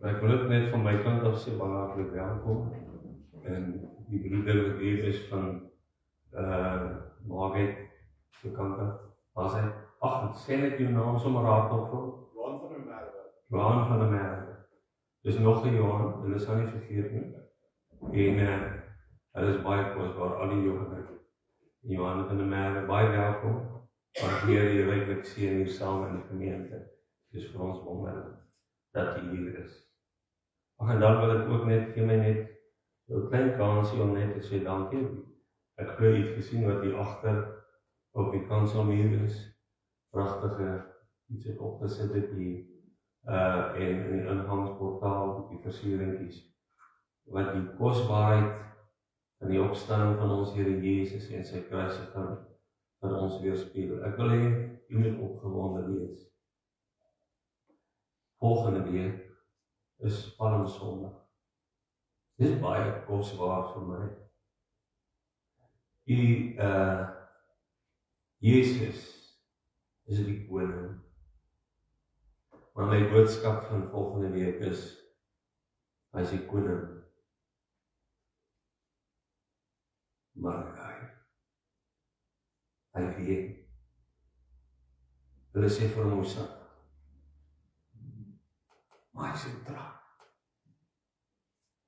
Ek wil ook net van my kant af sê baie hartlik welkom. En die broeder wat hier is van Margate se kant af. Was hy? Ag, sê net jou naam sommer hardop vir. Johan van der Merwe. Johan van der Merwe. Dis nog 'n Johan, hulle sal nie vergeet nie. En hulle is baie kosbaar, al die jongere. Johan van der Merwe, baie welkom. Waardeer die ryklik seën hier saam in die gemeente. Dis vir ons wonderlik dat jy hier is. Ag, en dan wil ek ook net, gee my net so 'n klein kansie om net te sê dankie. Ek het iets gesien wat hier agter op die kanselmuur is. Pragtige iets het opgesit het hier. En in die ingangsportaal, die versieringkies. Wat die kosbaarheid van die opstanding van ons Here Jesus en sy kruisiging vir ons weerspieël. Ek wil hê jy moet opgewonde wees. Volgende week is Palmsondag. Dis baie kosbaar vir my. Jesus is die koning. Maar my boodskap van volgende week is, hy is die koning. Maar hy weet. Hulle sê vir hom so. Maar hy sê traag.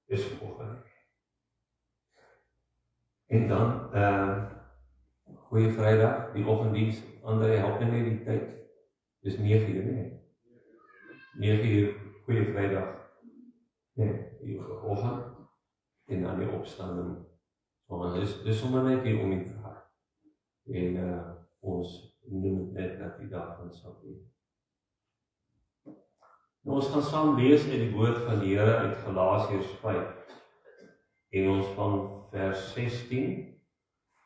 Dis volgende. En dan, Goeie Vrydag, die oggenddiens, André, help my net die tyd. Dis 9 uur, nee. 9 uur, Goeie Vrydag. Nee, die oggend. En dan die opstanding. Dis sommer net hier om die draai. En ons noem net dat die dag van sal wees. Nou, ons gaan saam lees uit die woord van die Here uit Galasiërs 5. En ons van vers 16,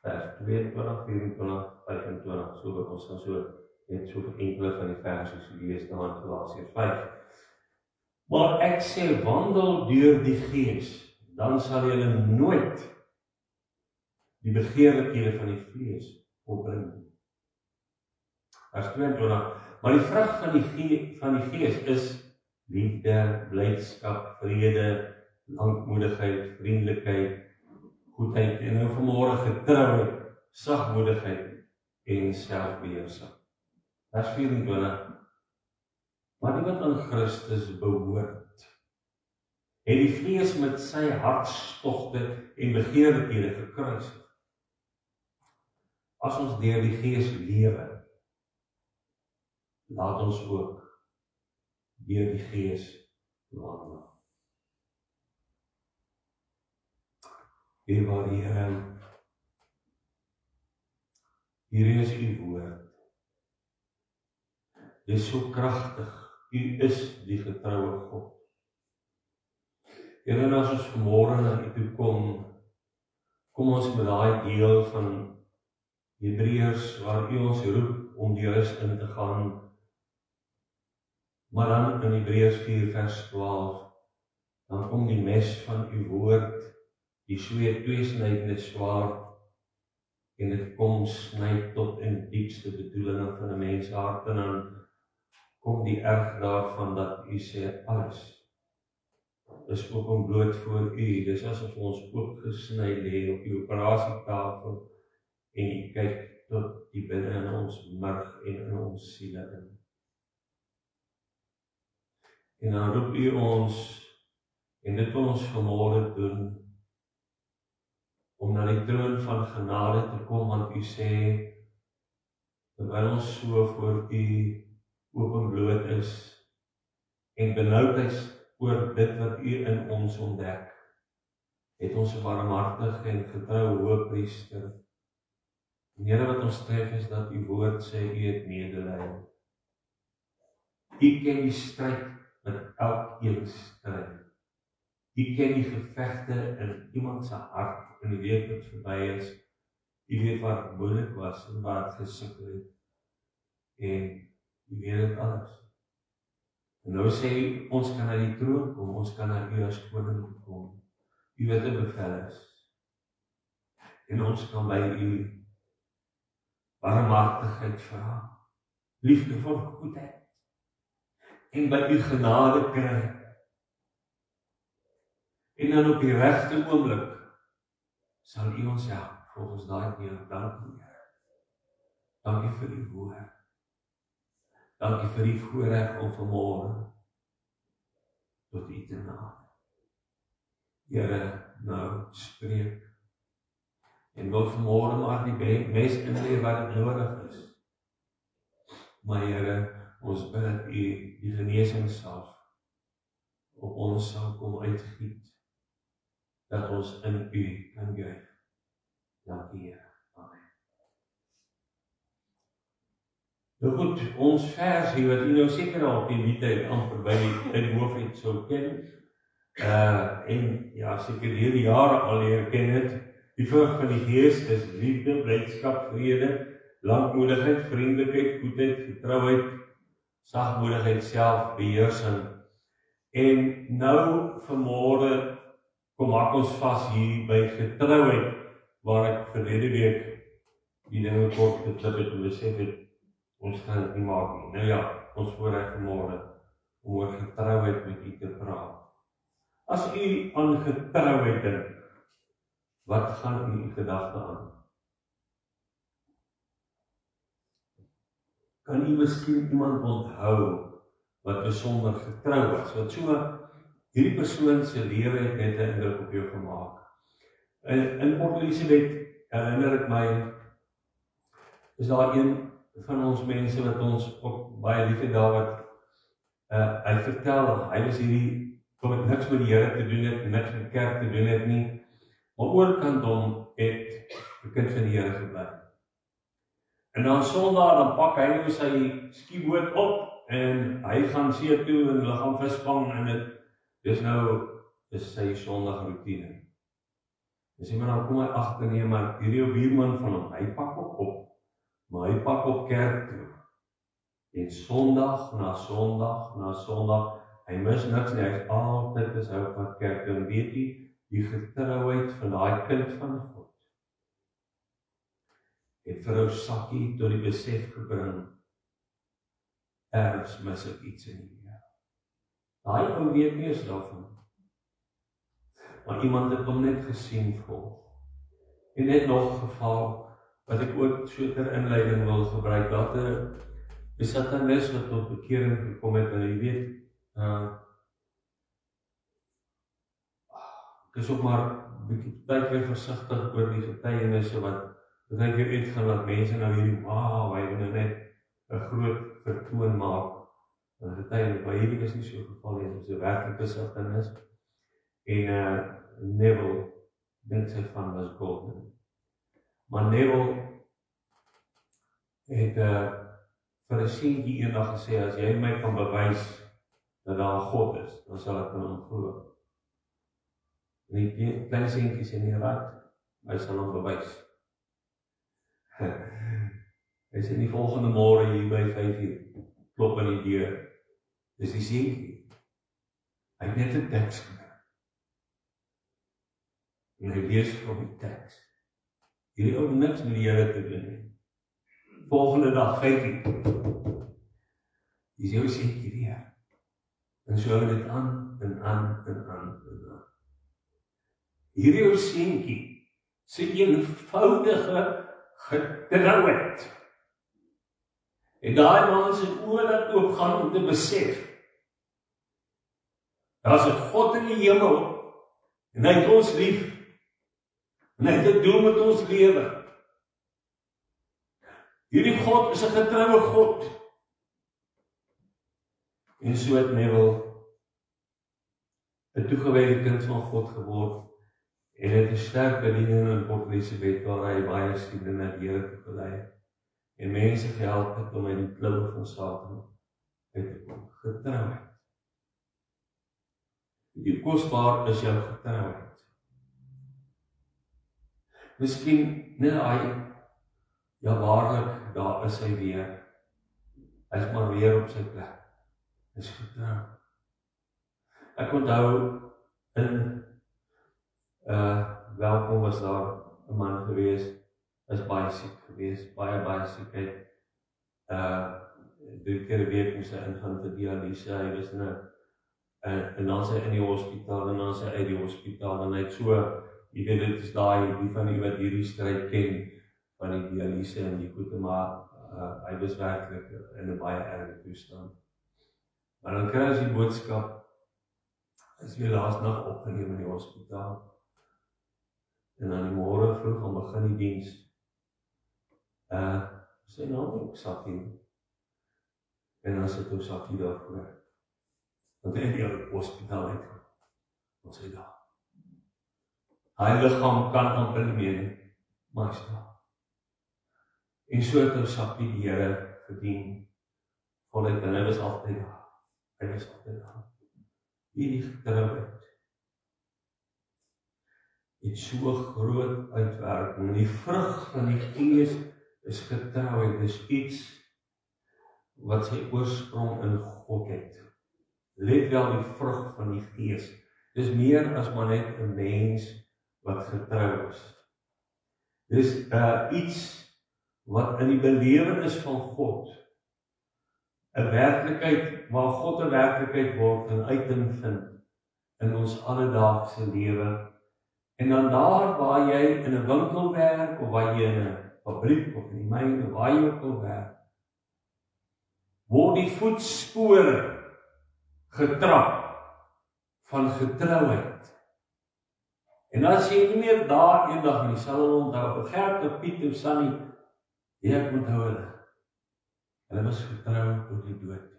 vers 22, 24, 25, so wat ons gaan so, net so vir enkele van die versies lees daar in Galasiërs 5. Maar ek sê, wandel deur die Gees, dan sal julle nooit die begeerlikhede van die vlees opbring. Vers 22, maar die vrug van die Gees is liefde, blydskap, vrede, lankmoedigheid, vriendelikheid, goedheid en vanmôre getrouheid, sagmoedigheid en selfbeheersing. Vers 24. Maar die wat aan Christus behoort, het die vlees met sy hartstogte en begeerlikhede gekruisig. As ons deur die Gees lewe, laat ons ook deur die Gees wandel. Hier is u woord. Dit is so kragtig. U is die getroue God. Here, as ons vanmôre na u toe kom ons met daai deel van Hebreërs waar u ons roep om die huis in te gaan. Maar dan in Hebreërs 4 vers 12, dan kom die mes van u woord, die tweesnydende swaard, en dit kom sny tot in diepste bedoelinge van 'n mens se hart, en dan kom die erg daarvan dat u sê alles is openbloot voor u. Dis asof ons oopgesny lê op die operasietafel en u kyk tot die binne in ons murg en in ons siele in. En dan roep u ons, en dit wil ons vanmôre doen, om na die troon van genade te kom, want u sê, terwyl ons so voor u openbloot is, en benoud is oor dit wat u in ons ontdek, het ons 'n barmhartige en getroue hoëpriester. En Here, wat ons tref is dat u woord sê, u het medelee. U ken die stryd met elkeen stryd. U ken die gevegte in iemand se hart in die week wat verby is. U weet wat het moeilik was en wat het gesukkel het. En u weet dit alles. En nou sê u, ons kan na die troon kom, ons kan na u as koning kom. U weet wat bevel is. En ons kan by u barmhartigheid vra, liefdevol goedheid, en by u genade kry, En dan op die regte oomblik sal U ons help volgens daai deel. Dankie, Here. Dankie vir die woord. Dankie vir die voorreg om vanmôre tot U te nader. Here, nou spreek. En wil vanmôre maar die mes inlê wat dit nodig is. Maar Here, ons bid dat U die genesing self op ons sal kom uitgiet. Dat ons in U kan juig. Dankie, Here. Amen. Nou goed, ons versie wat U nou seker al op die lied amper by die hoof het sou ken. En ja, seker hierdie jare al leer ken het. Die vrug van die Gees is liefde, blydskap, vrede, lankmoedigheid, vriendelikheid, goedheid, getrouheid, sagmoedigheid, selfbeheersing. En nou vanmôre kom maak ons vas hier by getrouheid, waar ek verlede week die dinge kort geklip het en besef het, ons gaan dit nie maak nie. Nou ja, ons voorreg vanmôre om oor getrouheid met U te praat. As U aan getrouheid dink, wat gaan in U gedagte aan? Kan U miskien iemand onthou wat besonder getrou was? Wat so hierdie persoon se lewe het net 'n indruk op jou gemaak. In Port Elizabeth herinner ek my, is daar een van ons mense wat ons ook baie lief het daar wat hy vertel, hy was hierdie kom het niks met die Here te doen het, niks met kerk te doen het nie, maar oorkant hom het 'n kind van die Here gebly. En dan Sondag dan pak hy nou sy skieboot op en hy gaan see toe en hulle gaan visvang en dis sy Sondag routine. Dis iemand dan kom hy agter nee, maar hierdie buurman van hom, hy pak op, maar hy pak op kerk toe. En Sondag na Sondag na Sondag, hy mis niks nie, hy is altyd op wat kerk toe. En weet jy, die getrouheid van daai kind van God het vir ou Sakkie tot die besef gebring, ergens mis ek iets in die lewe. Daai ou weet nie eens daarvan. Maar iemand het hom net gesien volg. En net nog 'n geval, wat ek ook so ter inleiding wil gebruik, dat 'n satanis wat tot bekering gekom het, en jy weet, ek is ook maar 'n bietjie tydjie versigtig oor die getuienisse wat ek keer uitgaan dat mense nou hierdie, hy wil nou net 'n groot vertoon maak. En getuienis, maar hierdie is nie so geval nie, dit is 'n werklike satanis. En Neville, dink sy van was golden. Maar Neville het vir 'n seentjie eendag gesê, as jy my kan bewys dat daar 'n God is, dan sal ek in hom glo. En die klein seentjie sê nie raad, hy sal hom bewys. Hy sê die volgende môre hier by 5:00 klop aan die deur. Dis die seentjie. Hy het net 'n teks gekry. En hy lees van die teks. Hierdie ou niks met die Here te doen nie. Volgende dag 5:00. Dis jou seentjie weer. En so hou dit aan en aan en aan en aan. Hierdie ou seentjie se eenvoudige getrouheid. En daai man se oë laat oopgaan om te besef, daar's 'n God in die hemel, en hy het ons lief, en hy het 'n doel met ons lewe. Hierdie God is 'n getroue God. En so het Neville 'n toegewyde kind van God geword, en het 'n sterk bediening in Port Elizabeth, waar hy baie studente na die Here toe gelei het, en mense gehelp het om uit die kloue van Satan uit te kom. Getrouheid. Die kosbaar is jou getrouheid. Miskien net hy, ja waarlik, daar is hy weer. Hy is maar weer op sy plek. Hy is getrou. Ek onthou in welkom was daar 'n man gewees, is baie siek gewees, baie siekheid. 3 keer 'n week moes hy ingaan vir dialyse, hy was in 'n en dan sy in die hospitaal, en dan sy uit die hospitaal, en hy het so, jy weet, dit is die van die wat hierdie stryd ken, van die dialyse en die goede, maar hy was werklik in 'n baie erge toestand. Maar dan kry ons die boodskap, hy is weer laas nag opgeneem in die hospitaal, en dan die môre vroeg om begin die diens, sy naam ook Sakkie, en dan sit ook Sakkie daarvoor, want hy het die hospitaal uitgekom, ons sê daar. Hy liggaam kan amper nie meer nie, maar hy staan. En so het Sakkie die Here gedien, voluit, en hy was altyd daar. Hy was altyd daar. Hierdie getrouheid het so groot uitwerking. Die vrug van die Gees is getrouheid. Dis iets wat sy oorsprong in God het. Let wel, die vrug van die Gees. Dis meer as maar net 'n mens wat getrou is. Dis iets wat in die belewenis van God 'n werklikheid, waar God 'n werklikheid word en uiting vind in ons alledaagse lewe. En dan daar waar jy in 'n winkel werk, of waar jy in 'n fabriek of in die myn, of waar jy ook al werk, word die voetspore getrap van getrouheid. En as jy nie meer daar eendag nie, sal hulle onthou, Gert of Piet of Sunny, ek onthou hulle. Hulle was getrou tot die dood.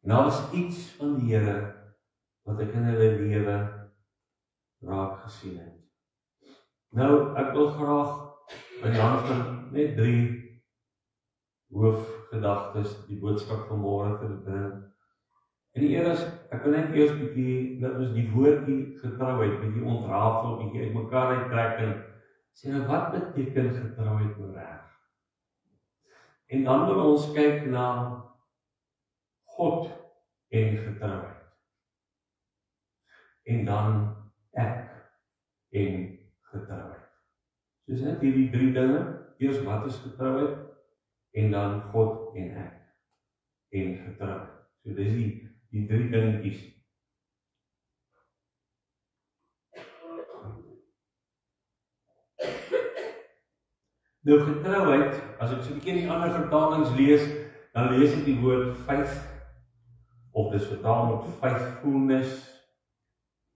En daar was iets van die Here wat ek in hulle lewe raak gesien het. Nou, ek wil graag by die hand van net 3 hoofgedagtes die boodskap van môre verbring. En die eerste, ek wil net eers bietjie, dat ons die woordjie getrouheid bietjie ontrafel, bietjie uitmekaar uittrek en sê, nou wat beteken getrouheid nou reg? En dan wil ons kyk na God en getrouheid. En dan ek en getrouheid. So is net hierdie 3 dinge. Eers wat is getrouheid? En dan God en ek en getrouheid. So dis die 3 dingetjies. Nou getrouheid, as ek so 'n bietjie die ander vertalings lees, dan lees ek die woord faith, of dis vertaal met faithfulness,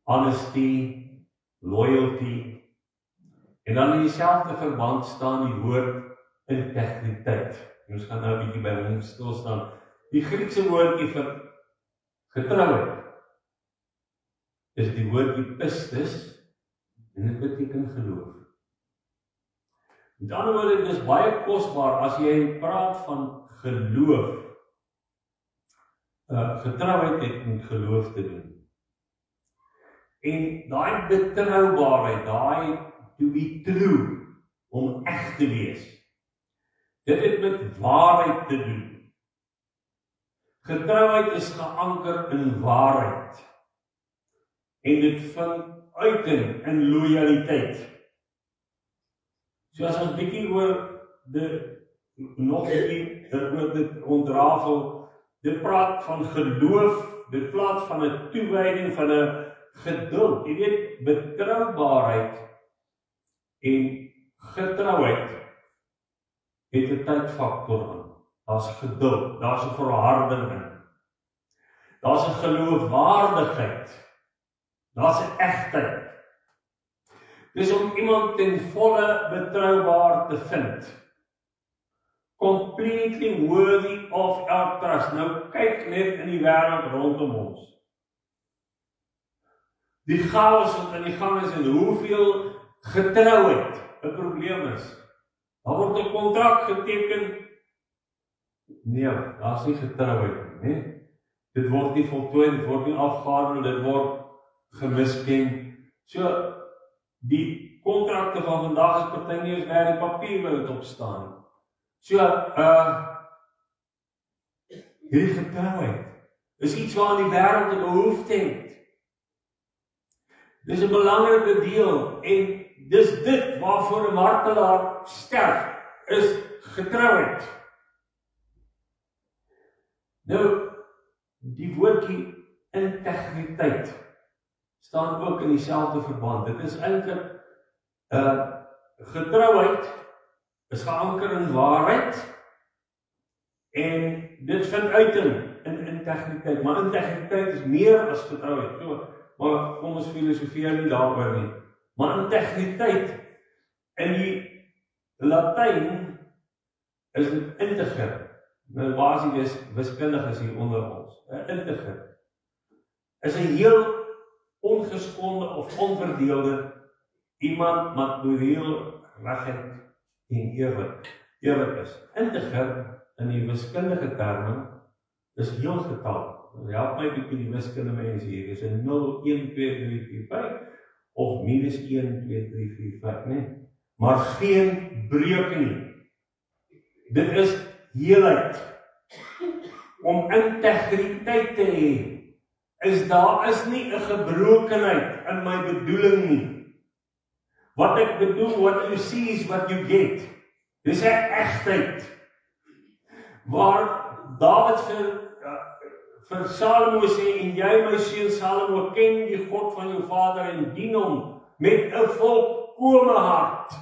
honesty, loyalty, en dan in dieselfde verband staan die woord integriteit. Ons gaan nou 'n bietjie by hom stil staan. Die Griekse woordjie vir getrouheid is die woordjie pistis, en dit beteken geloof. Met ander woorde, dit is baie kosbaar as jy praat van geloof. Getrouheid het met geloof te doen. En daai betroubaarheid, daai to be true, om eg te wees, dit het met waarheid te doen. Getrouheid is geanker in waarheid. En dit vind uiting in loyaliteit. So as ons bietjie oor nog bietjie oor dit ontrafel, dit praat van geloof, dit praat van 'n toewyding, van 'n geduld. Jy weet, betroubaarheid en getrouheid het 'n tydfaktor aan. Daar's geduld, daar's 'n volharding in. Daar's 'n geloofwaardigheid. Daar's 'n egtheid. Dis om iemand ten volle betroubaar te vind. Completely worthy of our trust. Nou kyk net in die wêreld rondom ons. Die chaos wat in die gang is en hoeveel getrouheid 'n probleem is. Daar word 'n kontrak geteken. Nee, daar's nie getrouheid nie, né? Dit word nie voltooi, dit word nie afgehandel, dit word gemisken. So die kontrakte van vandag is party nie eens meer in papier wil dit opstaan. So, hierdie getrouheid is iets waar die wêreld 'n behoefte het. Dis 'n belangrike deel en dis dit waarvoor 'n martelaar sterf, is getrouheid. Nou, die woordjie integriteit staan ook in dieselfde verband. Dit is eintlik getrouheid is geanker in waarheid en dit vind uiting in integriteit, maar integriteit is meer as getrouheid. So, maar kom ons filosofeer nie daaroor nie. Maar integriteit in die Latyn is dit integer. Nou basies wiskundiges hier onder ons. Integer is 'n heel ongeskonde of onverdeelde iemand wat moreel reguit en eerlik is. Integer in die wiskundige terme is heel getal. Help my bietjie die wiskunde mense hier. Is 'n 0, 1, 2, 3, 4, 5 of minus 1, 2, 3, 4, 5, nee. Maar geen breuke nie. Dit is heelheid. Om integriteit te hê, daar is nie 'n gebrokenheid in my bedoeling nie. Wat ek bedoel, what you see is what you get. Dis 'n egtheid. Waar Dawid vir Salomo sê, en jy my seun Salomo, ken die God van jou vader en dien hom met 'n volkome hart.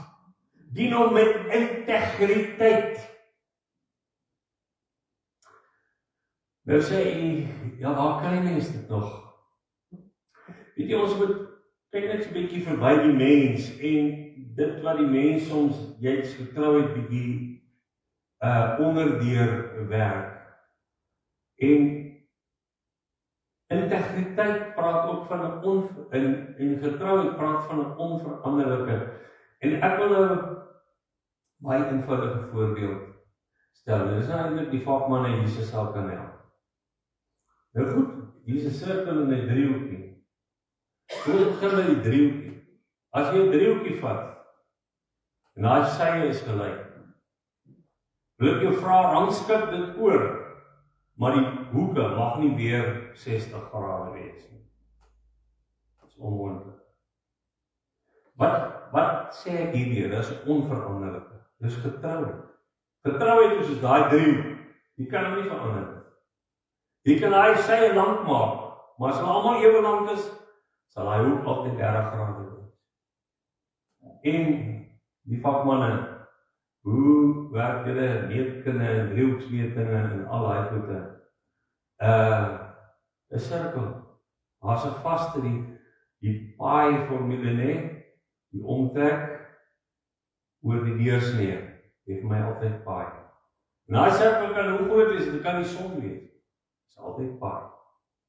Dien hom met integriteit. Nou sê hy, ja, waar kry mens dit nog? Weet jy, ons moet kyk net 'n bietjie verby die mens en dit wat die mens soms, jy's getrouheid bietjie onderdeur werk. En integriteit praat ook van 'n en getrouheid praat van 'n onveranderlike. En ek wil nou baie eenvoudige voorbeeld stel. Dit is eintlik die vakman en Jesus sal kan help. Nou goed, Jesus sirkel in 'n driehoekie. Kom ons begin met die driehoekie. As jy 'n driehoekie vat, en daai sye is gelyk, wil ek jou vra, rangskik dit oor, maar die hoeke mag nie weer 60 grade wees nie. Dit is onmoontlik. Wat sê ek hierdeur? Dit is onveranderlike. Dit is getrouheid. Getrouheid is soos daai driehoek. Die kan hom nie verander nie. Die kan hy sye lank maak, maar as hulle almal ewe lank is, sal hy hoek altyd 30 grade wees. En die vakmanne, hoe werk julle meetkunde en driehoeksmetings en al daai goede? 'n sirkel. Daar's 'n vaste die pi formule, nee, die omtrek oor die deursnee. Dit vir my altyd pi. En daai sirkel kan hoe groot wees, dit kan die som wees. Dit is altyd pi.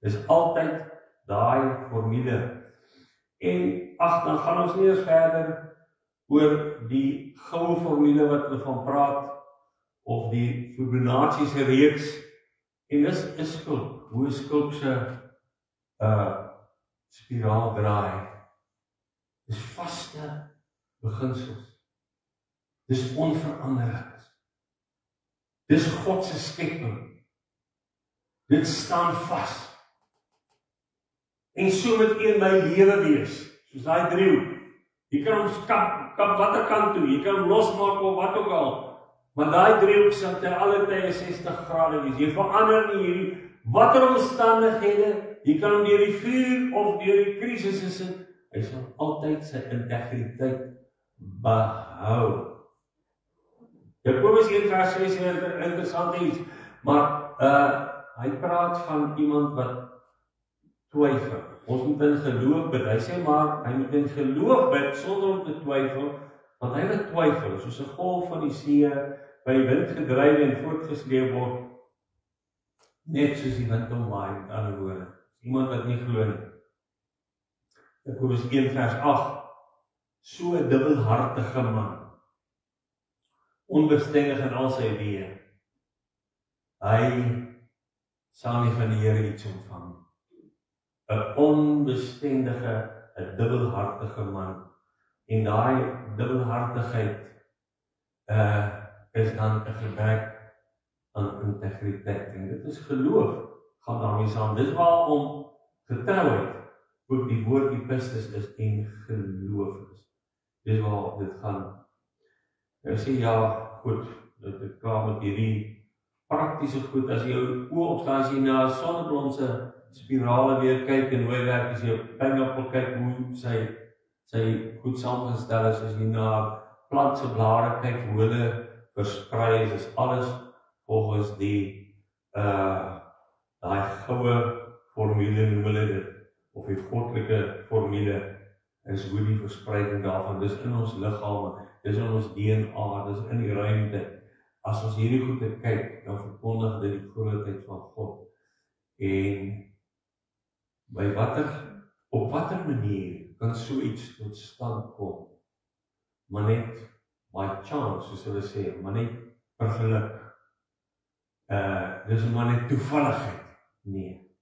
Dis altyd daai formule. En dan gaan ons nie eens verder oor die goue formule wat hulle van praat, of die Fibonacci se reeks. En dis 'n skulp, hoe 'n skulp se spiraal draai. Dis vaste beginsels. Dis onveranderlik. Dis God se skepping. Dit staan vas. En so moet een my lewe wees, soos daai driehoek. Jy kan hom kap watter kant toe, jy kan hom losmaak of wat ook al. Maar daai driehoek sal ter alle tye 60 grade wees. Jy verander nie hierdie watter omstandighede, jy kan hom deur die vuur of deur die krisisse sit, hy sal altyd sy integriteit behou. Jakobus 1:6 is 'n interessante iets, maar hy praat van iemand wat twyfel. Ons moet in geloof bid. Hy sê maar, hy moet in geloof bid sonder om te twyfel, want hy wat twyfel, soos 'n golf van die see, by die wind gedryf en voortgesleep word, net soos die wind omwaai, met ander woorde. Iemand wat nie glo nie. Jakobus 1:8, so 'n dubbelhartige man, onbestendig in al sy weë, hy sal nie van die Here iets ontvang. 'n onbestendige, 'n dubbelhartige man. En daai dubbelhartigheid is dan 'n gebrek aan integriteit. En dit is geloof, gaan daarmee saam. Dis waarom getrouheid ook die woord epistes is en geloof is. Dis waar dit gaan. Ek sê ja, goed, dat ek klaar met hierdie praktiese goed, as jy jou oë opslaan, as jy na 'n sonnebrand se spirale weer kyk en hoe hy werk, as jy op pineappel kyk, hoe sy goed saamgestel is, as jy na plant se blare kyk, hoe hulle versprei is alles volgens die daai goue formule noem hulle dit, of die goddelike formule, is hoe die verspreiding daarvan, dis in ons liggame, dis in ons DNA, dis in die ruimte. As ons hierdie goede kyk, dan verkondig dit die grootheid van God. En op watter manier kan so iets tot stand kom? Maar net by chance, soos hulle sê, maar net per geluk. Dis maar net toevalligheid. Nee,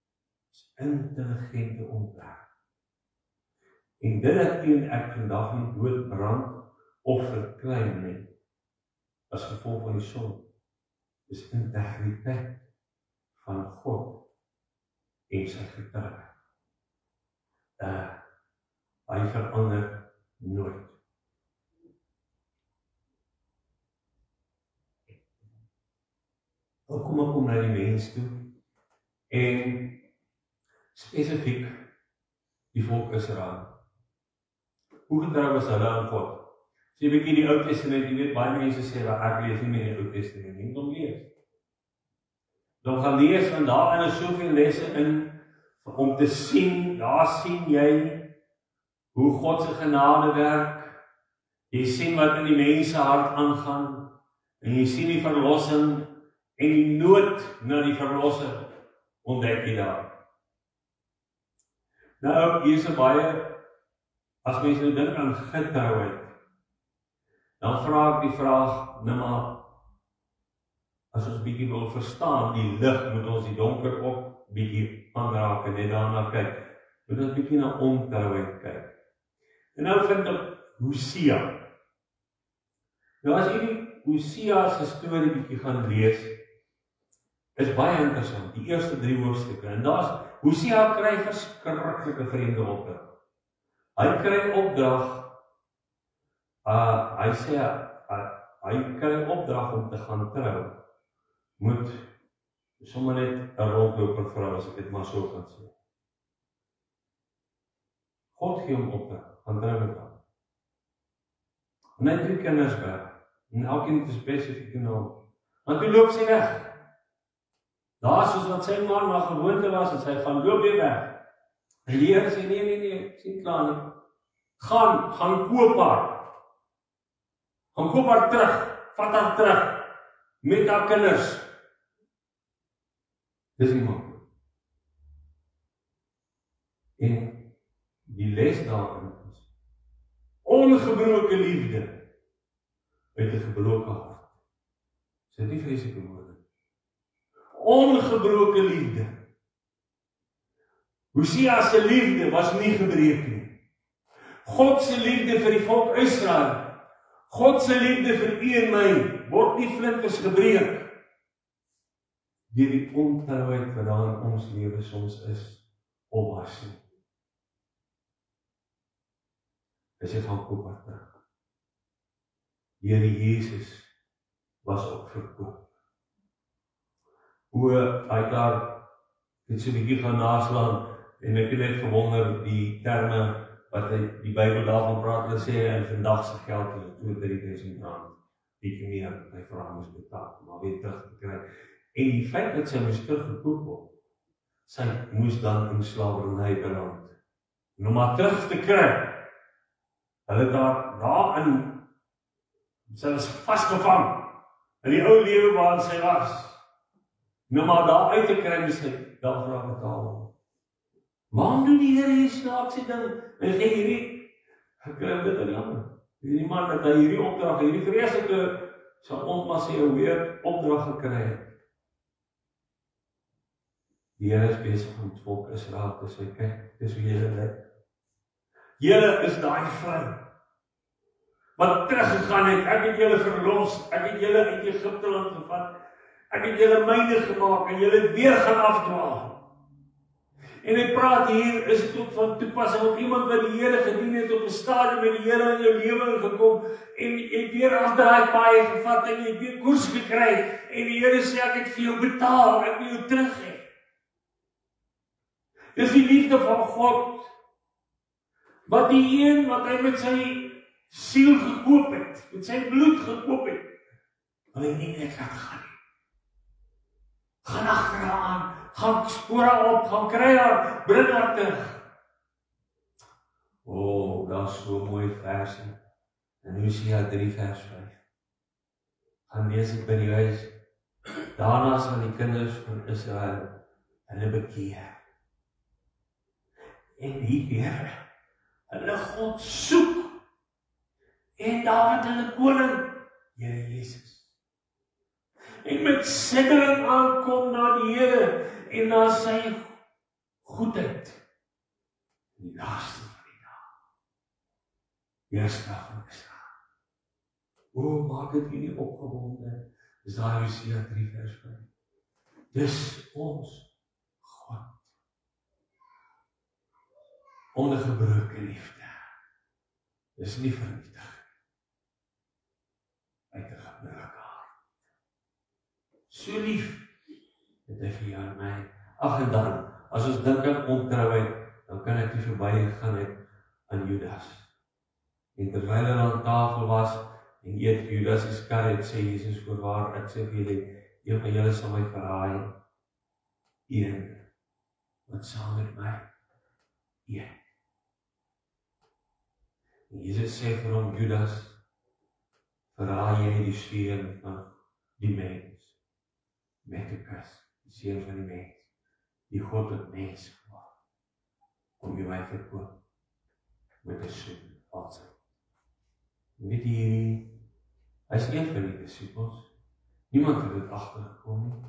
dis intelligente ontwerp. En dit dat teen ek vandag nie doodbrand of verklein nie, as gevolg van die son, is integriteit van God en sy getrou. Hy verander nooit. Kom na die mens toe, en spesifiek die volk Israel. Hoe getrou was hulle aan God? As jy bietjie die Ou Testament, jy weet, baie mense sê, ek lees nie meer die Ou Testament, nie om lees. Dan gaan lees, want daarin is soveel lesse in, om te sien, daar sien jy, hoe God se genade werk, jy sien wat in die mense hart aangaan, en jy sien die verlossing, en die nood na die verlossing, ontdek jy daar. Nou, hier is baie, as mense nou dink aan getrouheid, dan vra ek die vraag, nou maar, as ons bietjie wil verstaan, die lig, moet ons die donker op bietjie aanraak en net daarna kyk, moet ons bietjie na ontrouheid kyk. En nou vind ek Hosea. Nou as jy die Hosea se storie bietjie gaan lees, is baie interessant, die eerste 3 hoofstukke, en Hosea kry verskriklike vreemde opdrag. Hy kry opdrag, hy sê, hy kry opdrag om te gaan trou, moet sommer net 'n rondloper vrou, as ek dit maar so kan sê. God gee hom opdrag, gaan trou met haar. En hy 3 kinders by, en elkeen het 'n spesifieke naam. Maar toe loop sy weg. Daar soos wat sy man maar gewoonte was, en sy gaan loop weer weg. En die Here sê, nee, sien klaar nie. Gaan koop haar. Gaan koop haar terug, vat haar terug, met haar kinders. Dis nie maklik. En die les daarin is, ongebroke liefde, uit 'n gebroke hart. Dis nie vreeslike woorde. Ongebroke liefde. Hosea se liefde was nie gebreek nie. God se liefde vir die volk Israel, God se liefde vir u en my, word nie flinkers gebreek deur die ontrouheid wat daar in ons lewe soms is, of was nie. As jy gaan koop wat terug. Here Jesus was ook verkoop. Hoe hy daar net so 'n bietjie gaan naslaan, en ek het net gewonder die terme wat die Bybel daarvan praat, hulle sê in vandag se geld is R2.000-3.000, bietjie meer by vra moes betaal, maar weer terug te kry. En die feit dat sy moes teruggekoop word, sy moes dan in slawerny beland. En om haar terug te kry, hulle daarin, sy was vasgevang in die ou lewe waarin sy was. Nou maar daar uit te kry, moes sy daarvoor betaal. Waarom doen die Here hier snaakse ding? En gee hierdie, ek kry dit in die ander. Hierdie man dat hy hierdie opdrag, hierdie vreeslike, sal ons maar sê, weer opdrag gekry het. Die Here is besig om die volk Israel te sê, kyk, dis hoe julle lyk. Julle is daai vrou wat teruggegaan het, ek het julle verlos, ek het julle uit Egipte land gevat, ek het julle myne gemaak, en julle het weer gaan afdwaal. En hy praat hier, is dit ook van toepassing op iemand wat die Here gedien het, op 'n stadium met die Here in jou lewe gekom, en jy het weer afdraai paai gevat, en jy het weer koers gekry, en die Here sê, ek het vir jou betaal, ek wil jou terug hê. Dis die liefde van God. Wat die een wat hy met sy siel gekoop het, met sy bloed gekoop het, wil hy nie net laat gaan nie. Gaan agter haar aan, gaan spoor haar op, gaan kry haar, bring haar terug. Daar is so mooi versie. En Hosea 3 vers 5. Gaan lees dit by die huis. Daarna sal die kinders van Israel hulle bekeer. En die Here, hulle God soek. En Dawid hulle koning, Here Jesus. En met siddering aankom na die Here en na sy goedheid. Die laaste van die dag. Weerstand van Israel. Maak dit nie opgewonde. Dis daai Hosea 3 vers 5. Dis ons God. Om die gebroke liefde. Dis nie vernietig. Uit 'n gebroke hart. So lief het hy vir jou en my. Ag, en dan, as ons dink aan ontrouheid, dan kan ek nie verbygegaan het aan Judas. En terwyl hy aan tafel was en eet, Judas Iskariot sê Jesus, voorwaar, ek sê vir julle, een van julle sal my verraai. Een wat saam met my eet. En Jesus sê vir hom, Judas, verraai jy die seun van die mens met 'n kus, die seun van die mens, die God het mens gemaak, om jy my verkoop met 'n soen valsheid. Weet jy, hy is een van die disippels, niemand het dit agtergekom nie,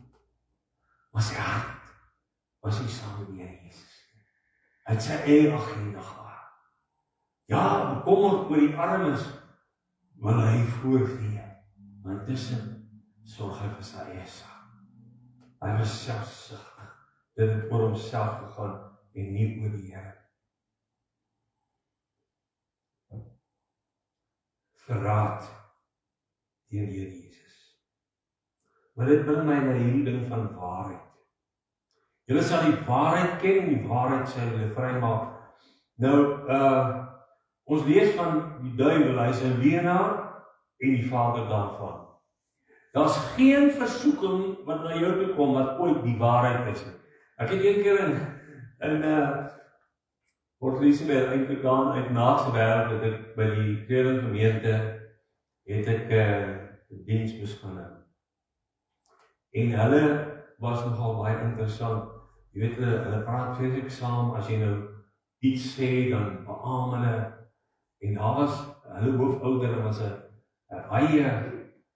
maar sy hart was nie saam met die Here Jesus. Hy het sy eie agenda gehad. Ja, bekommerd oor die armes, wil hy voorgee, maar intussen sorg hy vir sy eie sak. Hy was selfsugtig, dit het oor homself gegaan en nie oor die Here. Verraad deur die Here Jesus. Maar dit bring my na hierdie ding van waarheid. Julle sal die waarheid ken en die waarheid sal julle vrymaak. Nou, ons lees van die duiwel, hy is 'n leienaar en die vader daarvan. Daar's geen versoeking wat na jou toe kom wat ooit die waarheid is nie. Ek het een keer in Port Elizabeth uitgegaan uit Naakse Wêreld, het ek by die Kreding gemeente het ek diens begin. En hulle was nogal baie interessant. Jy weet, hulle praat vreeslik saam, as jy nou iets sê, dan beaam hulle. En daar was, hulle hoofouder was 'n baie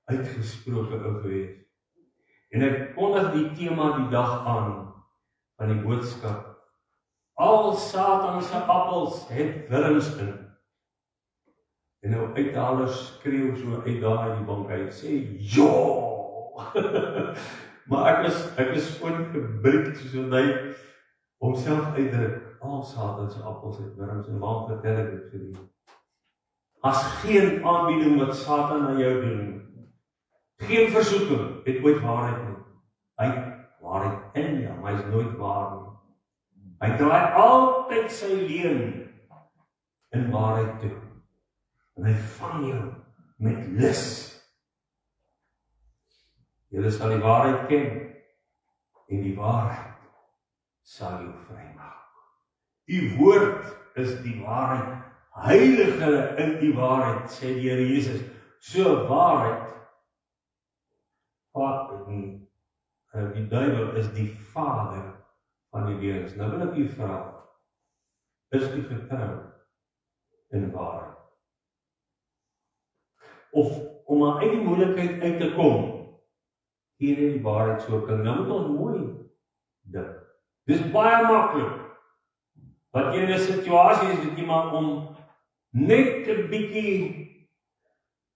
uitgesproke ou gewees. En ek kondig die tema die dag aan, van die boodskap. Al Satan se appels het wurms in. En nou uithalers skreeu so uit daar in die bank uit, sê, jo! Maar ek is gewoon gebruik, soos hy homself uitdruk, al Satan se appels het wurms, en waarom vertel ek dit vir die? As geen aanbieding wat Satan aan jou doen, geen versoeking, het ooit waarheid nie. Hy het waarheid in jou, maar hy is nooit waar nie. Hy draai altyd sy leuen in waarheid toe. En hy vang jou met lus. Julle sal die waarheid ken, en die waarheid sal jou vrymaak. Die woord is die waarheid. Heilig hulle in die waarheid, sê die Here Jesus. So waarheid, die duiwel is die vader van die leuns. Nou wil ek u vra, is u getrou in waarheid? Of om uit die moeilikheid uit te kom, hier in die waarheid so kan, nou moet ons mooi dink. Dis baie maklik, wat jy in 'n situasie is, dit iemand om net 'n bietjie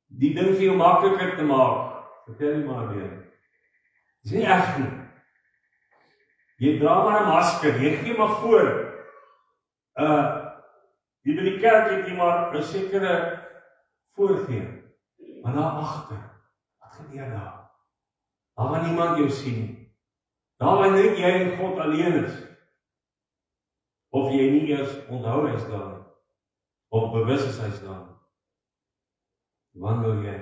die ding vir jou makliker te maak. Vertel jy maar weer. Dis nie reg nie. Jy dra maar 'n masker, jy gee maar voor. Jy by die kerk het jy maar 'n sekere voorgee. Maar daar agter, wat gebeur daar? Daar waar niemand jou sien nie. Daar waar net jy en God alleen is. of jy nie eers onthou hy's daar nie, of bewus is hy's daar nie. Wandel jy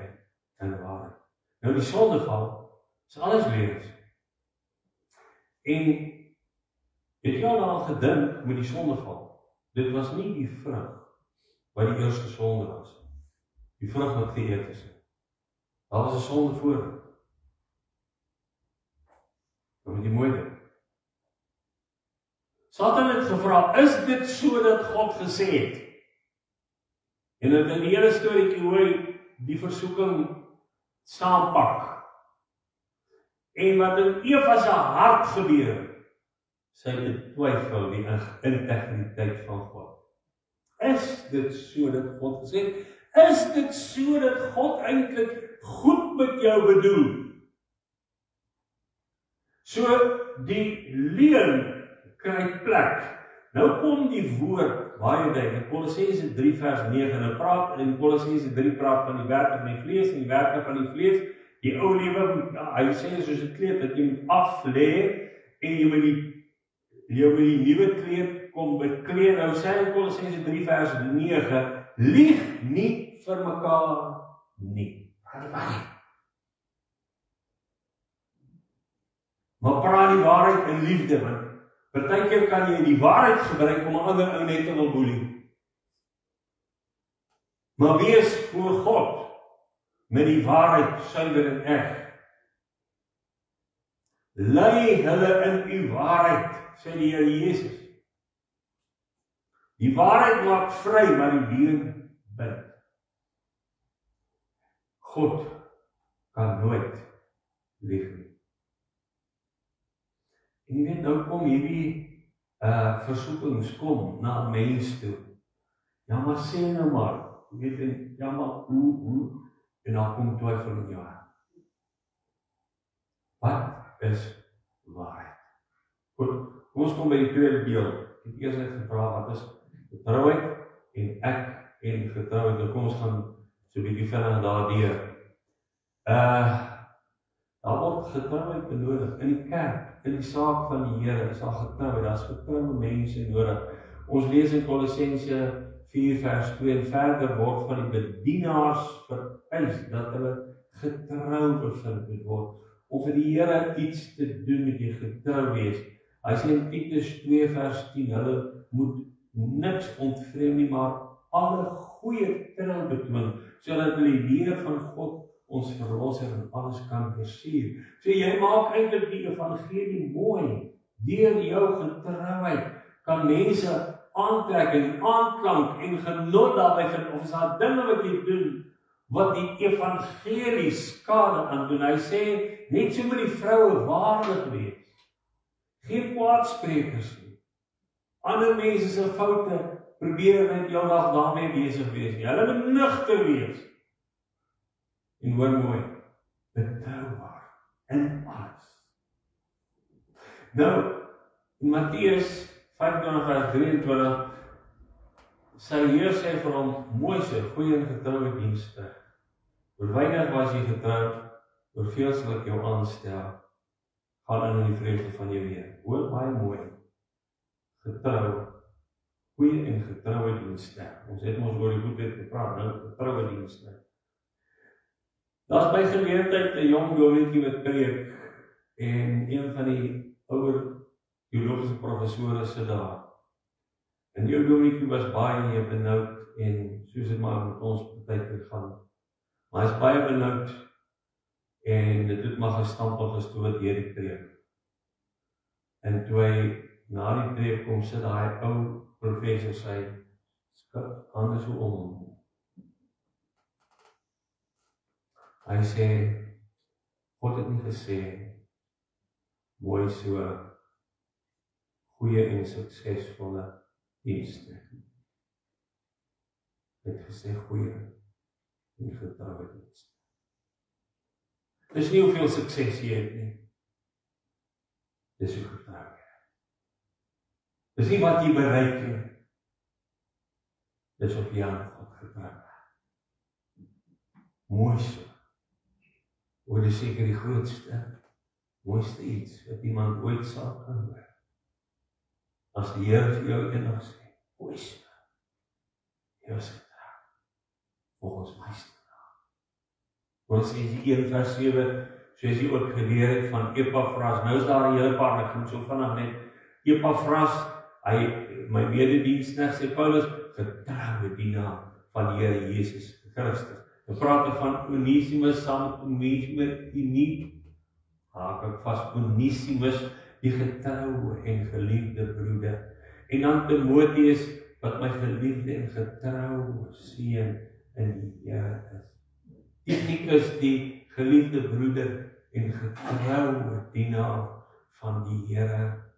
in waarheid. Nou die sondeval is alles lewens. En het jy al gedink met die sondeval? Dit was nie die vrug wat die eerste sonde was. Die vrug wat geëet is. Daar was 'n sonde voor. Dan moet jy mooi dink. Satan het gevra, is dit so dat God gesê het? En in die hele storieetjie hoe hy die versoeking saampak. En wat in Eva se hart gebeur, sy betwyfel die integriteit van God. Is dit so dat God gesê het? Is dit so dat God eintlik goed met jou bedoel? So die leuen kry plek. Nou kom die woord baie duidelik. Kolossense 3 vers 9 en praat in Kolossense 3 praat van die werke van die vlees en die werke van die vlees. Die ou lewe, hy sê soos 'n kleed dat jy moet aflê en jy moet die nuwe kleed kom bekleed. Nou sê in Kolossense 3 vers 9, lieg nie vir mekaar nie. Maar praat die waarheid in liefde, want partykeer kan jy die waarheid gebruik om 'n ander ou net te wil boelie. Maar wees voor God met die waarheid suiwer en reg. Lei hulle in u waarheid, sê die Here Jesus. Die waarheid maak vry, maar die leuen bind. God kan nooit lieg nie. En jy weet, nou kom hierdie versoekings kom na mens toe. Ja, maar sê nou maar, jy weet, ja, maar hoe, en dan kom twyfel in jou hart. Wat is waarheid? Goed, kom ons kom by die tweede deel. Ek het eers net gevra, wat is getrouheid en ek en getrouheid. Nou kom ons gaan so 'n bietjie vinnig daardeur. Daar word getrouheid benodig in die kerk, in die saak van die Here is daar getrouheid, daar is getrouwe mense nodig. Ons lees in Kolossense 4 vers 2 en verder word van die bedienaars vereis dat hulle getrou bevind moet word. Of vir die Here iets te doen met jy getrou wees. Hy sê in Titus 2 vers 10, hulle moet niks ontvreem nie, maar alle goeie trou betoon, sodat hulle die leer van God, ons verlosser en alles kan versier. So jy maak eintlik die evangelie mooi, deur jou getrouheid, kan mense aantrek en aanklank en genot daarby vind, of is daar dinge wat jy doen, wat die evangelie skade aan doen. Hy sê, net so moet die vroue waarlik wees. Geen kwaadsprekers nie. Ander mense se foute probeer net jou dag daarmee besig wees nie. Hulle moet nugter wees. En hoor mooi, betroubaar in alles. Nou, in Matteus 25 vers 23, sy Heer sê vir hom, Mose, goeie en getroue dienste. Oor weinig was jy getrou, oor veel sal ek jou aanstel, gaan in die vreugde van jou Heer. Hoor baie mooi, getrou, goeie en getroue dienste. Ons het ons oor die goedheid gepraat, nou getroue dienste. Daar's by geleentheid 'n jong dominee wat preek, en een van die ouer teologiese professore sit daar. En die ou dominee was baie benoud, en soos dit maar met ons partykeer gaan. Maar hy is baie benoud, en dit het maar gestampel gestoot deur die preek. En toe hy na die preek kom, sit daai ou professor sy skud hande so om hom. Hy sê, God het nie gesê, mooi so, goeie en suksesvolle dienste. Hy het gesê, goeie en getroue dienste. Dis nie hoeveel sukses jy het nie. Dis hoe getrou jy. Dis nie wat jy bereik nie. Dis of jy aan God getrou is. Mooi so. Oor die seker die grootste, mooiste iets wat iemand ooit sal kan hoor. as die Here vir jou eendag sê, o Israel, jy was getrou, volgens my standaard. Ons sê die 1 vers 7, soos jy ook geleer het van Epafras, nou is daar 'n hele paar, ek gaan so vinnig net, Epafras, my mededienstner, sê Paulus, getroue dienaar van die Here Jesus Christus. We praat van Onesimus, Onesimus, die getroue en geliefde broeder. En dan Timotheus, wat my geliefde en getroue seun in die Here is. Tychicus, die geliefde broeder en getroue dienaar van die Here.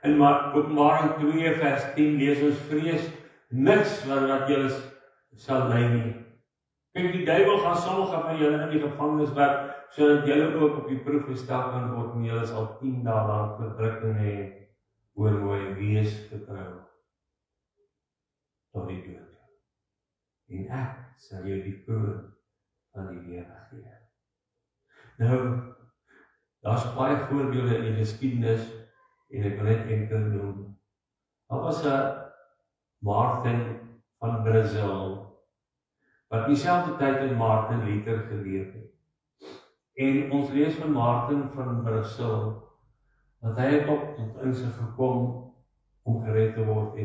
In Openbaring 2 vers 10 lees ons, vrees niks wat julle sal lei nie. Kyk, die duiwel gaan sommige van julle in die gevangenis werp, sodat julle ook op die proef gestel kan word en julle sal 10 dae lank verdrukking hê. Hoor mooi, wees getrou tot die dood. En ek sal jou die kroon van die lewe gee. Nou, daar's baie voorbeelde in die geskiedenis en ek wil net enkele noem. Daar was 'n Martin van Brazil, wat dieselfde tyd in Martin Luther geleef het. En ons lees van Martin van Brazil, dat hy het op tot insig gekom om gered te word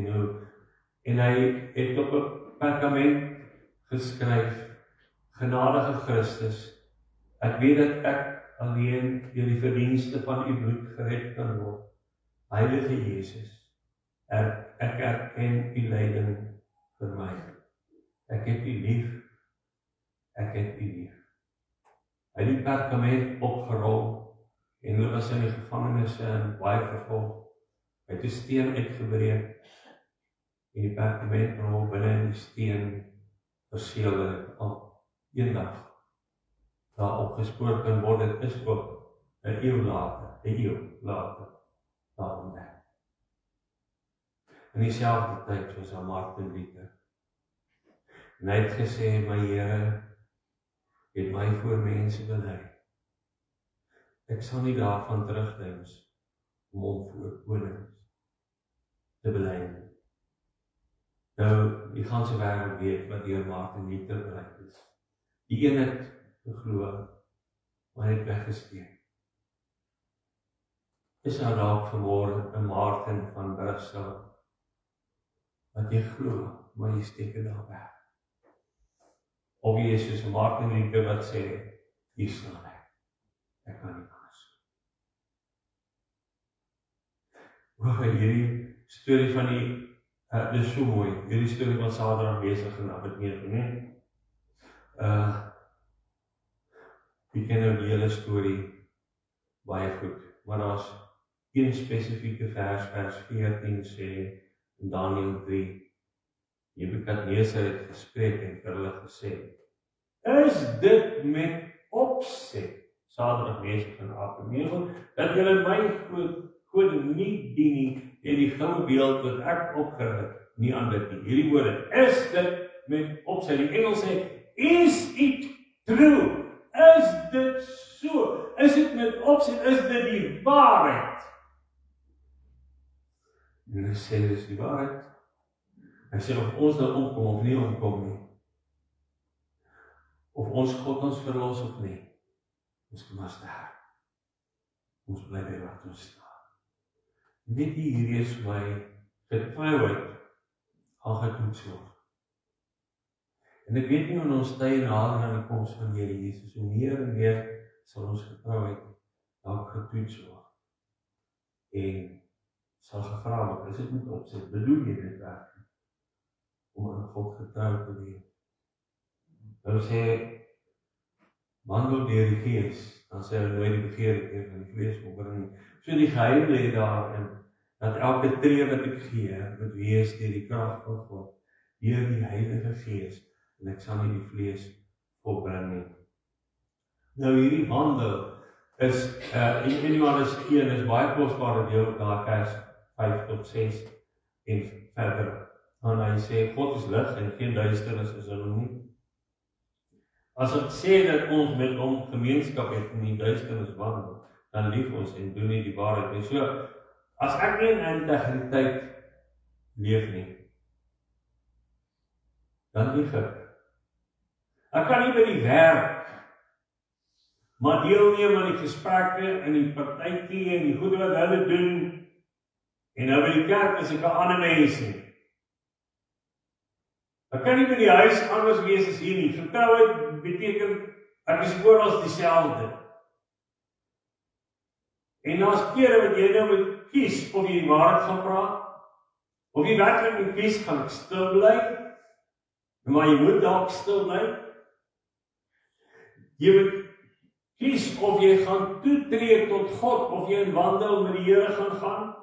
en hy het op 'n perkament geskryf, genadige Christus, ek weet dat ek alleen deur die verdienste van u bloed gered kan word. Heilige Jesus, ek erken u lyding vir my. Ek het u lief, ek het u lief. Hy het die perkament opgerol en hulle was in die gevangenis en baie vervolg. Hy het 'n steen uitgebreek en die perkamentrol binne in die steen verseël al eendag daar opgespoor kan word. Dit is ook 'n eeu later daar ontdek. In dieselfde tyd was aan Martin Luther. En hy het gesê, my Here het my voor mense belei. Ek sal nie daarvan terugdink om hom voor konings te belei. Nou, die ganse wêreld weet wat deur Martin Luther bereik is. Die een het geglo, maar het weggesteek. Is daar dalk vanmôre 'n Martin van Brazil wat jy glo, maar jy steek dit daar weg. Of jy is soos 'n Martin Luther wat sê, hier staan ek kan nie anders. Hierdie storie van dit is so mooi, hierdie storie van Sadrag, Mesach en Abednego, nee? Jy ken nou die hele storie baie goed, maar daar's een spesifieke vers 14 sê, in Daniël 3, Nebukadneser het gespreek en vir hulle gesê, is dit met opset, Sadrag, Mesach en Abednego, dat julle my gode nie dien nie, en die goue beeld wat ek opgerig het, nie aanbid nie. Hierdie woorde, is dit met opset. Die Engels sê, is it true? Is dit so? Is dit met opset? Is dit die waarheid? En hy sê, dit is die waarheid. Hy sê, of ons nou omkom of nie omkom nie. Of ons God ons verlos of nie. Ons kom maar sterk. Ons bly by wat ons staan. Net hierdie is my getrouheid al getoets word. En ek weet nie hoe ons tye nader aan die koms van Here Jesus, hoe meer en meer sal ons getrouheid dalk getoets word. En sal gevra word, is dit met opset, bedoel jy dit werklik om aan God getrou te wees? Nou sê, wandel deur die Gees, dan sê hy nooit die begeerte van die vlees opbring nie. So die geheim lê daarin, dat elke tree wat ek gee, moet wees deur die krag van God, deur die Heilige Gees, en ek sal nie die vlees opbring nie. Nou hierdie wandel is, in Johannes 1 is baie kosbare deel, daar vers 5 tot 6 en verder. En hy sê, God is lig en geen duisternis is in hom nie. As ek sê dat ons met hom gemeenskap het in die duisternis wandel, dan lieg ons en doen nie die waarheid nie. So, As ek nie in integriteit leef nie, dan lieg ek. Ek kan nie by die werk, maar deelneem aan die gesprekke en die partytjie en die goede wat hulle doen, en nou by die kerk is ek 'n ander mens nie. Ek kan nie by die huis anders wees as hier nie. Getrouheid beteken, ek is oral dieselfde. En daar's kere wat jy nou moet kies of jy die waarheid gaan praat, of jy werklik moet kies, gaan ek stil bly, maar jy moet dalk stil bly. Jy moet kies of jy gaan toetree tot God, of jy in wandel met die Here gaan.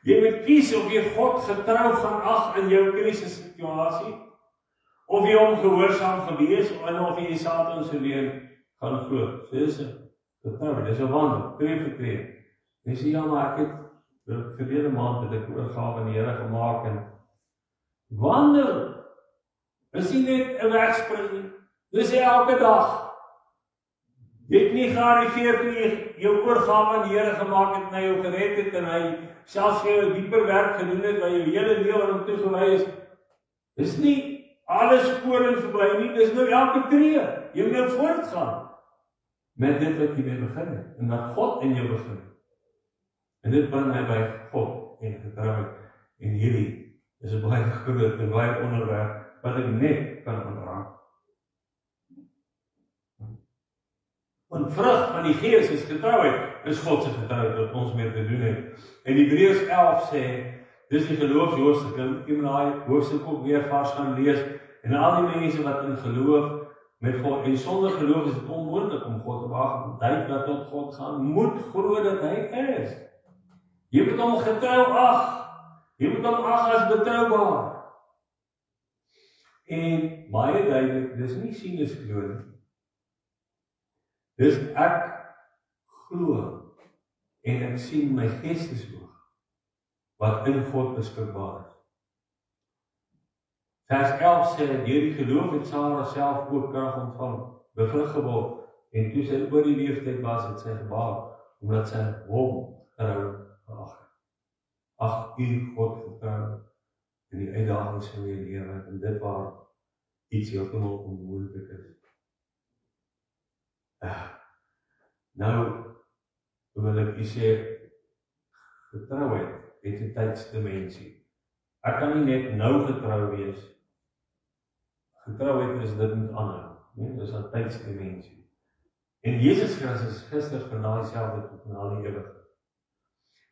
Jy moet kies of jy God getrou gaan ag in jou krisissituasie, of jy hom gehoorsaam gewees, en of jy Satan se leuen gaan glo. So dis 'n getrou, dis 'n wandel, tree vir tree. Jy sê, ja, maar ek het verlede maand het ek oorgawe aan die Here gemaak, en wandel is nie net 'n wegspring nie, dis elke dag. Jy het nie gearriveer toe jy jou oorgawe aan die Here gemaak het, en hy jou gered het, en hy selfs vir jou dieper werk gedoen het, waar jou hele lewe aan hom toegewy is. Dis nie alles voor en verby nie, dis nou elke tree. Jy moet nou voortgaan met dit wat jy mee begin het, en dat God in jou begin. En dit bring my by God en getrouheid. En hierdie is 'n baie groot en baie onderwerp wat ek net kan aanraak. Want vrug van die Gees is getrouheid, is God se getrouheid wat ons mee te doen het. En Hebreërs 11 sê, dis die geloofshoofstuk, en jy moet daai hoofstuk ook weer vars gaan lees, en al die mense wat in geloof met God, en sonder geloof is dit onmoontlik om God te behaag, die wat tot God gaan, moet glo dat hy is. Jy moet hom getrou ag, jy moet hom ag as betroubaar. En baie duidelik, dis nie sinus glo nie. Dis ek glo en ek sien my geestesoog wat in God beskikbaar is. Vers 11 sê, deur die geloof het Sara self ook krag ontvang, bevrug geword, en toe sy oor die leeftyd was, het sy gebaar, omdat sy hom getrou geag het. Ag, u God getrou in die uitdagings van die lewe, en dit waar iets heeltemal onmoontlik is. Nou, wil ek sê, getrouheid het 'n tydsdimensie. Ek kan nie net nou getrou wees. Getrouheid is dit met ander, nee, dis 'n tydsdimensie. En Jesus Christus gister, vandaag dieselfde tot in al die ewigheid.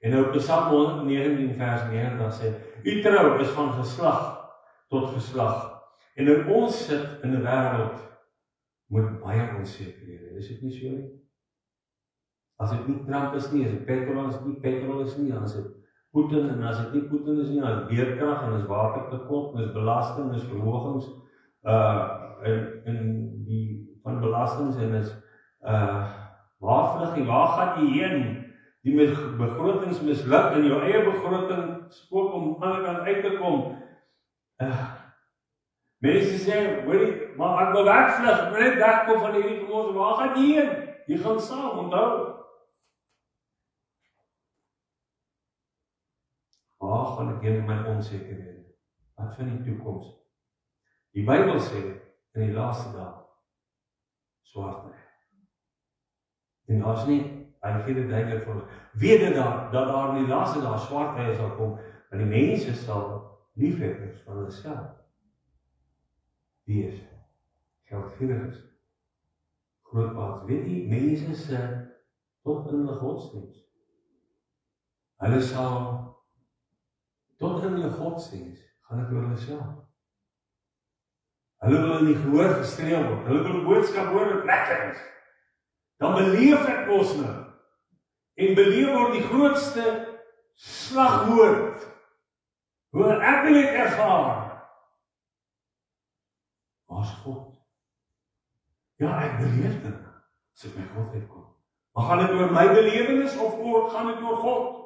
En nou Psalm 119 vers 9 dan sê, u trou is van geslag tot geslag. En nou ons sit in 'n wêreld met baie onsekerhede. Is dit nie so nie? As dit nie Trump is nie, as dit petrol is nie, dan is dit Putin, en as dit nie Putin is nie, dan is beerkrag, en is watertekort, en is belasting, en is verhogings, in die van belastings, en is waar vlug jy, waar gaan jy heen? Die met begrotings misluk, en jou eie begroting spook om aan die kant uit te kom. Mense sê, hoorie, maar ek wil wegvlug, ek wil net wegkom van hierdie gemors, waar gaan jy heen? Jy gaan saam, onthou. Waar gaan ek heen in my onsekerhede? Wat van die toekoms? Die Bybel sê, in die laaste dae, swaarkry. En daar's nie, hy gee dit duidelik vir ons, weet dit dat daar in die laaste dae swaarkry sal kom, en die mense sal liefhebbers van hulle self wees, geldgierig is, grootpaats. Weet jy, mense sê, tot in hulle godsdienst. Hulle sal tot in hulle godsdienst gaan dit oor hulle self. Hulle wil nie gehoor gestreel word. Hulle wil 'n boodskap hoor wat lekker is. Dan beleef ek mos nou. En beleef word die grootste slagwoord. Hoe ek dit ervaar. Waar's God? Ja, ek beleef dit. As ek by God uitkom. Maar gaan dit oor my belewenis of gaan dit oor God?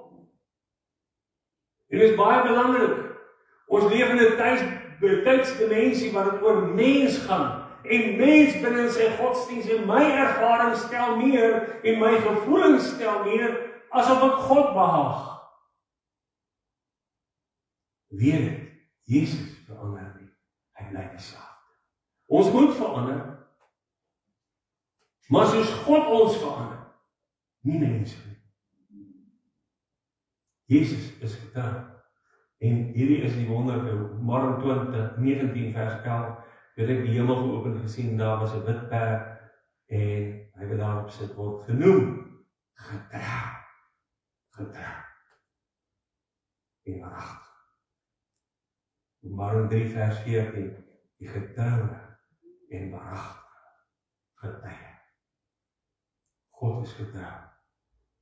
Dit is baie belangrik. Ons leef in 'n tydsdimensie waar dit oor mens gaan. En mens binne sy godsdienst en my ervaring stel meer en my gevoelens stel meer asof ek God behaag. Weet dit, Jesus verander nie, hy bly dieselfde. Ons moet verander, maar soos God ons verander, nie mense nie. Jesus is getrou. En hierdie is die wonderlike, Openbaring 20:19 vers 11, het ek die hemel geopen gesien, daar was 'n wit perd, en hy wat daarop sit word genoem, getrou, en waaragtig. Openbaring 3 vers 14, die getroue en waaragtige getuie. God is getrou.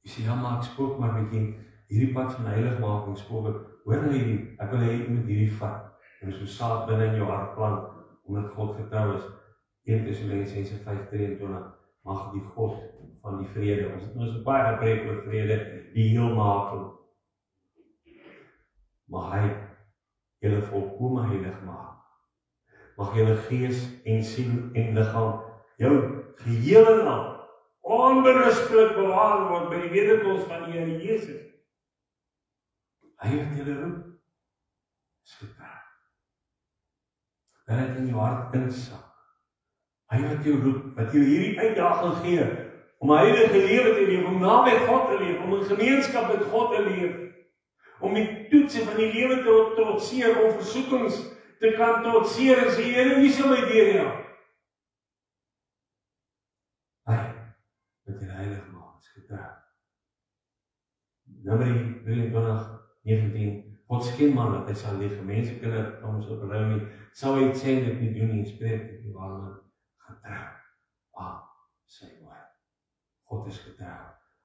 Jy sê, ja, maar ek spook maar met hierdie pad van heiligmaking spook ek, hoor nou hierdie, ek wil hê jy moet hierdie vat, en so saad binne in jou hart plant, omdat God getrou is, 1 Tessalonisense 5:23, mag die God van die vrede, ons het nou so baie gepreek oor vrede, die heel maak, mag hy julle volkome heilig maak, mag julle gees en siel en liggaam, jou gehele naam, onberispelik bewaar word by die wederkoms van die Here Jesus. Hy wat julle roep, is getrou. Dat het in jou hart insak. Hy wat jou roep, wat jou hierdie uitdaging gee, om 'n heilige lewe te leef, om naby God te leef, om in gemeenskap met God te leef, om die toetse van die lewe te trotseer, om versoekings te kan trotseer en sê, Here, U sal my deurhelp. Hy wat jy heilig maak, is getrou. Numeri 23:19, God sken man dat hy sal lieg, mense kan dit ons op berou nie, sou hy sê dit nie doen nie, spreek die waarheid, getrou aan sy woord. God is getrou.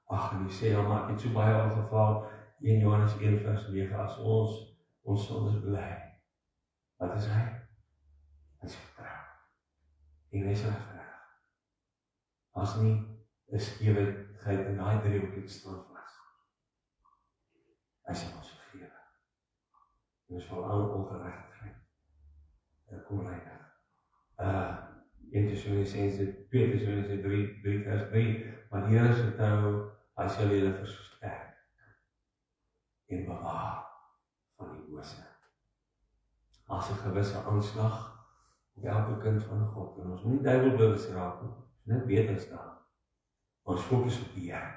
Ag, en jy sê, ja, maar ek het so baie aangeval, 1 Johannes 1 vers 9, as ons sondes bely, wat is hy? Hy is getrou. En hy is regverdig. As nie, is ewigheid in daai driehoek staan vas. Hy sal ons vergewe. En ons val aan ongeregtigheid. Kom reinig. 1 Tessalonisense 3 vers 3, maar die Here is getrou, hy sal julle versterk en bewaar van die bose. As 'n gewisse aanslag op elke kind van God, en ons moet nie duiwelbewus raak nie, net beter staan. Ons fokus op die Here.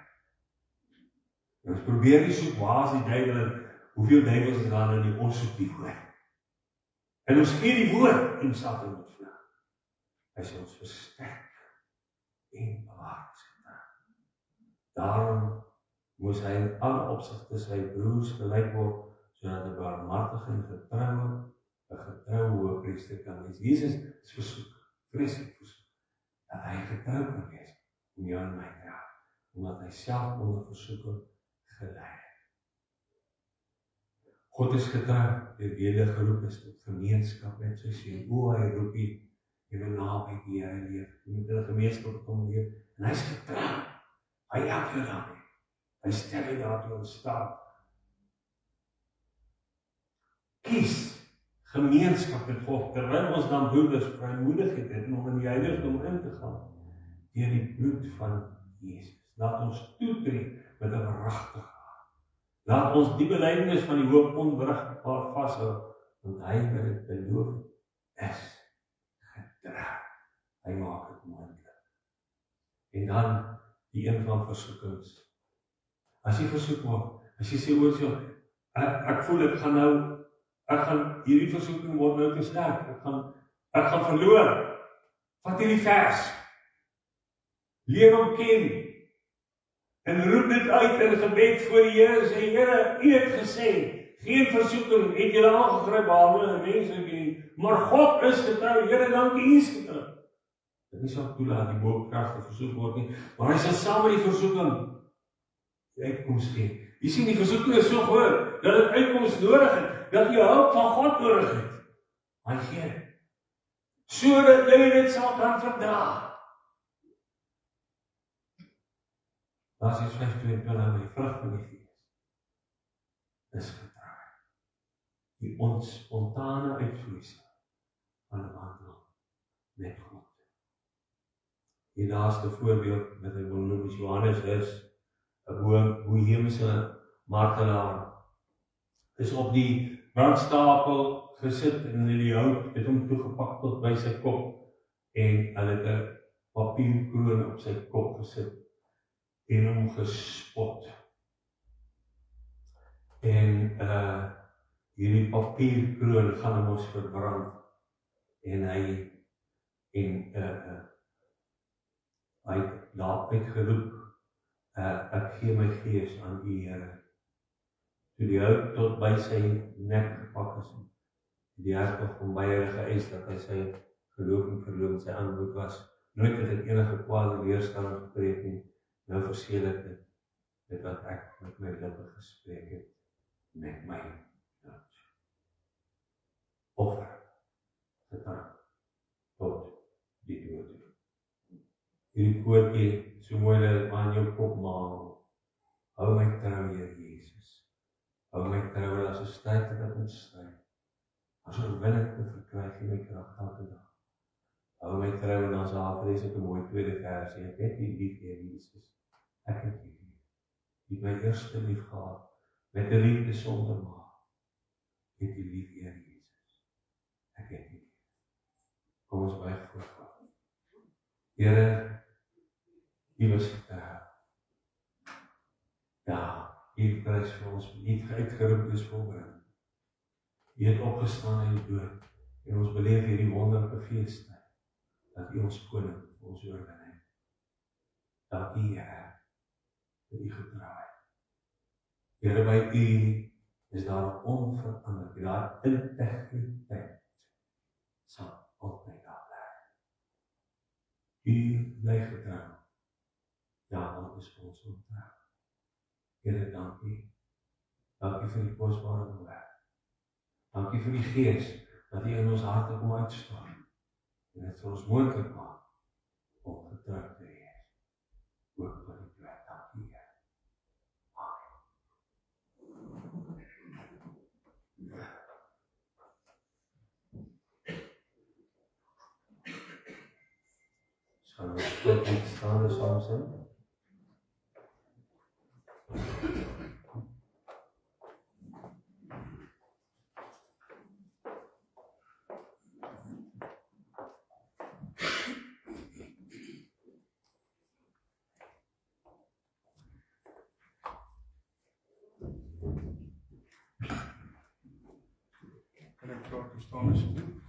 En ons probeer nie soek waar is die duiwel en hoeveel duiwels is daar in die ons soek die woord. En ons gee die woord en Satan moet vlug. Hy sal ons versterk en bewaar. Daarom moes hy in alle opsigte sy broers gelyk word, sodat 'n barmhartige en getroue hoëpriester kan wees. Jesus is versoek, vreeslik versoek, dat hy getrou kan wees om jou en my te help, omdat hy self onder versoeking gelei het. God is getrou, wie jy geroep is tot gemeenskap met sy seun. O, hy roep jy wil naby die Here leef, jy moet in 'n gemeenskap kom leef, en hy is getrou. Hy help jou daarmee. Hy stel jou daartoe in staat. Kies gemeenskap met God, terwyl ons dan broeders vrymoedig het om in die heiligdom in te gaan, deur die bloed van Jesus. Laat ons toetree met 'n waaragtige hart. Laat ons die belydenis van die hoop onwrigbaar vashou, want hy wat dit beloof is getrou. Hy maak dit moontlik. En dan die een van versoekings. As jy versoek word, as jy sê oor so, ek voel ek gaan hierdie versoeking word nou te sterk, ek gaan verloor. Vat hierdie vers, leer hom ken, en roep dit uit in gebed voor die Here, sê, Here, U het gesê, geen versoeking het julle aangegryp behalwe 'n menslik nie, maar God is getrou, Here, dankie, U is getrou. Dit is ook toelaat die boopkragte versoek word nie, maar hy sal saam met die versoeking die uitkoms gee. Jy sien, die versoeking is so groot, dat dit uitkoms nodig het, dat jy hulp van God nodig het. Hy gee, sodat jy dit sal kan verdra. Galasiërs 5:22, die vrug van die Gees is getrou. Die spontane uitvloeisel van 'n wandel met God. Die laaste voorbeeld wat ek wil noem is Johannes is boheemse martelaar, is op die brandstapel gesit en die hout het hom toegepak tot by sy kop en hulle het 'n papierkroon op sy kop gesit en hom gespot. En hierdie papierkroon gaan hom ons verbrand en hy het daar uitgeroep, ek gee my gees aan U Here. Toe die hout tot by sy nek gepak is, die hertog van Beieren geëis dat hy sy geloof en verloon, sy antwoord was, nooit het ek enige kwade weerstand gepreek nie, nou verseel ek dit wat ek met my lippe gespreek het, met my dood. Offer, getrek, tot die dood. Hierdie koortjie, so mooi dat het maar in jou kop maal, hou my trou, Heer Jesus. Hou my trou, as 'n styf wat ons stryd. As oorwinning te verkry, gee my krag elke dag. Hou my trou, en as daar vreeslik 'n mooi tweede versie, ek het U lief, Heer Jesus. Ek het U lief. U het my eerste lief gehad, met 'n liefde sonder maat. Ek het U lief, Heer Jesus. Ek het U lief. Kom ons buig voor God. Here, U was getrou. Ja, U prys vir ons, U het uitgeroep is volbring. U het opgestaan uit die dood, en ons beleef hierdie wonderlike feestyd, dat U ons koning vir ons oorwinning. Dankie, Here, dat U getrou het. Here, by U is daar onveranderlik, daar integriteit sal altyd daar bly. U bly getrou. Ja, wat is ons ontrou. Here, dankie. Dankie vir die kosbare woord. Dankie vir die Gees, dat U in ons harte kom uitstort, en dit vir ons moontlik maak, om getrou te wees. Ook tot die dood. Dankie, Here. Amen. Gaan we goed staan, saam sing? Kan ek vra te staan asseblief?